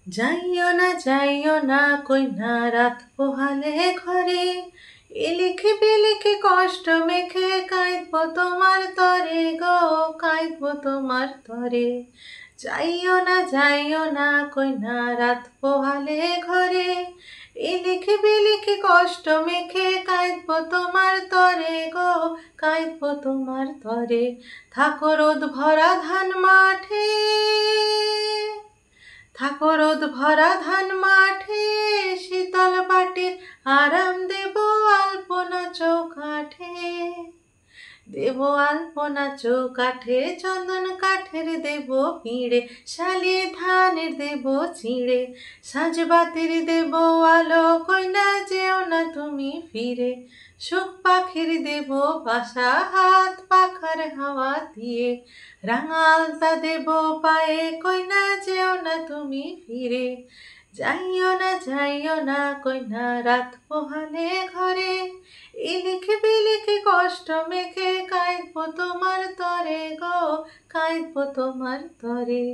যাইও না কইনা রাত পোহালে ঘরে, এ লিখে বিলিখে কষ্ট মেখে কাঁদবো তোমার তরে গো, কাঁদবো তোমার তরে। যাইও না কইনা রাত পোহালে ঘরে, এ লিখে বিলিখে কষ্ট মেখে কাঁদবো তোমার তরে গো, কাঁদবো তোমার তরে। থাকো রোদ ভরা ধান মাঠে, থাকো রোদ ভরা ধান মাঠে, শীতল বাটির আরাম দেব আলপনা চৌকাঠে, দেব আলপনা চৌকাঠে। চন্দন কাঠের দেব পিঁড়ে, শালিয়ে ধানের দেব চিঁড়ে, সাজবাতির দেব আলো, কইনা যেও না তুমি ফিরে। সুখ পাখির দেব বাসা, হাত পাখার হাওয়া দিয়ে, রাঙা আলতা দেব পায়ে, কইনা যেও না তুমি ফিরে। যাইও না কইনা রাত পোহালে ঘরে, এ লিখে বিলিখে কষ্ট মেখে কাঁদবো তোমার তরে গো, কাঁদবো তোমার তরে।